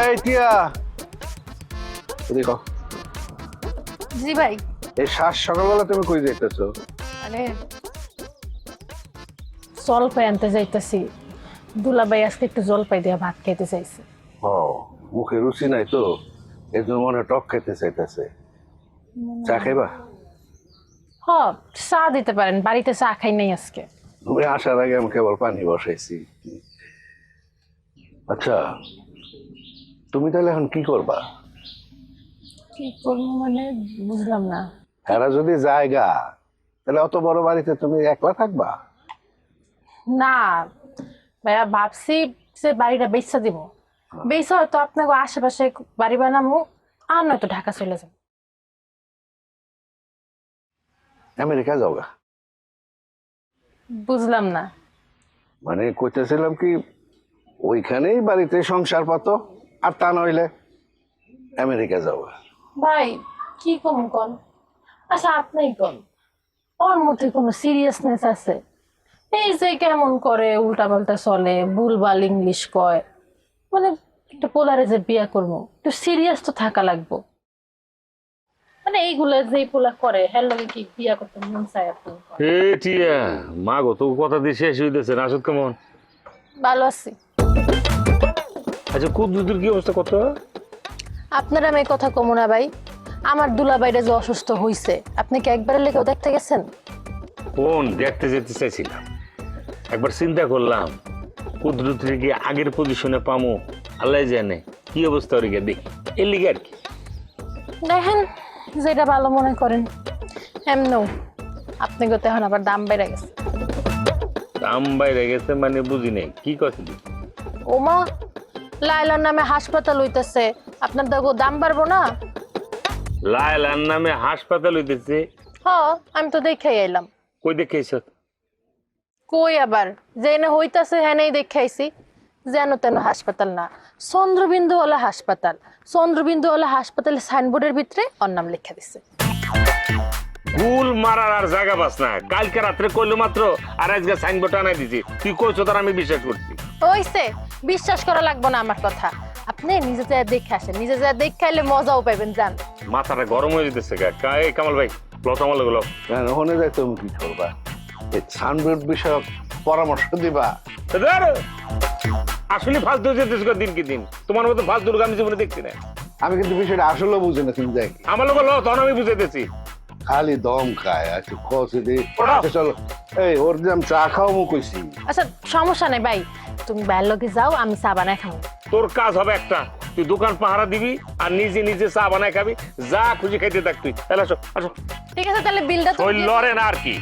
এই টিয়া দেখো জি ভাই। এই সকালবেলা তুমি কই যাইতেছো? আরে জলপাই আনতে যাইতেছি, দুলাভাই আজকে একটু জলপাই দিয়া ভাত খেতে চাইছে। ও মুখে রুচি নাই তো এই জন্য মনে হয় টক খেতে চাইতেছে। চা খাইবা? হ, চা দিতে পারেন, বাড়িতে চা খাই নাই আজকে। তুমি আসার আগে আমি কেবল পানি বসাইছি। আচ্ছা তুমি তাহলে এখন কি করবা? কি করবো মানে বুঝলাম না। এরা যদি জায়গা তাহলে অত বড় বাড়িতে তুমি একলা থাকবা? না ভাইয়া, ভাবছি যে বাড়িটা বেচা দিব, বেচা হয়তো আপনাকে আশেপাশে বাড়ি বানাবো, আর নয়তো ঢাকা চলে যাবো। আমেরিকা যাওগা? বুঝলাম না। মানে কইতেছিলাম কি ওইখানেই বাড়িতে সংসার পাতো, আর তা নইলে আমেরিকা যাওগা। ভাই কি কম কন? আচ্ছা আপনি কন, ওর মধ্যে কোনো সিরিয়াসনেস আছে? এই যে কেমন করে উল্টা পাল্টা চলে, ভুলভাল ইংলিশ কয়, মানে একটা পোলারে যে বিয়া করবো একটু সিরিয়াস তো থাকা লাগবো। মানে এইগুলা যে পোলা করে হ্যাঁ লগে কি বিয়া করতে মন চায় আপনি? এ টিয়া মা গো তো কথা দিয়ে শেষ হইতেছে না। আসত কেমন? ভালো আছি। আচ্ছা কুদ্দুর কি অবস্থা কত? আপনার আমি এই কথা কমু না ভাই, আমার দুলাভাইটা যে অসুস্থ হইছে আপনি কি একবারের লেগেও দেখতে গেছেন? কোন দেখতে যেতে চাইছিলাম, একবার চিন্তা করলাম কুদ্দুর কি আগের পজিশনে পামো, আল্লাহ জানে কি অবস্থা ওর গিয়ে দেখি এর লিগে আর কি। দেখেন যেটা ভালো মনে করেন। এমনও আপনি গত এখন আবার দাম বেড়ে গেছে। দাম বাইরে গেছে মানে বুঝি নাই কি কথা। ওমা, লাইলার নামে হাসপাতাল হইতেছে, আপনার দেখো দাম বাড়বো না? লায়লার নামে হাসপাতাল হইতেছে? হ, আমি তো দেখে এলাম। কই দেখেছ? কই আবার যেনে হইতাছে হ্যাঁ দেখাইছি, যেন তেন হাসপাতাল না, চন্দ্রবিন্দুওয়ালা হাসপাতাল। চন্দ্রবিন্দুওয়ালা হাসপাতালের সাইনবোর্ডের ভিতরে ওর নাম লেখা দিছে। গুল মারার আর জায়গা পাস না, কালকে রাত্রে কইলো মাত্র আর আজকে সাইনবোর্ড আনাই দিছি, তুই কইছো তার আমি বিশ্বাস করছি। ওইসে বিশ্বাস করা লাগবো না আমার কথা, আপনি নিজে যা দেখে আসেন, নিজে যা দেখে আইলে মজাও পাইবেন। জান মাথাটা গরম হয়ে যেতেছে গা। এই কামাল ভাই লতামাল গুলো ওখানে যাই তুমি কি করবা? এই সানবোর্ড বিষয়ক পরামর্শ দিবা? আসলে ফালতু হয়ে যেতেছে দিন কি দিন, তোমার মতো ফালতু লোক আমি জীবনে দেখছি না। আমি কিন্তু বিষয়টা আসলে বুঝি না। তুমি যাই আমার লোক ল তখন আমি বুঝাইতেছি। খালি দম খায় আচ্ছা কষে দি। চলো এই ওর যে আমি চা খাও মু কইছি। আচ্ছা সমস্যা নেই ভাই, তুমি বাইরের লগে যাও, আমি চা বানায় খাবো। তোর কাজ হবে একটা, তুই দোকান পাহারা দিবি আর নিজে নিজে চা বানায় খাবি, যা খুশি খাইতে থাক তুই। তাহলে আসো আসো। ঠিক আছে তাহলে বিলটা তো ওই লড়ে না আর কি।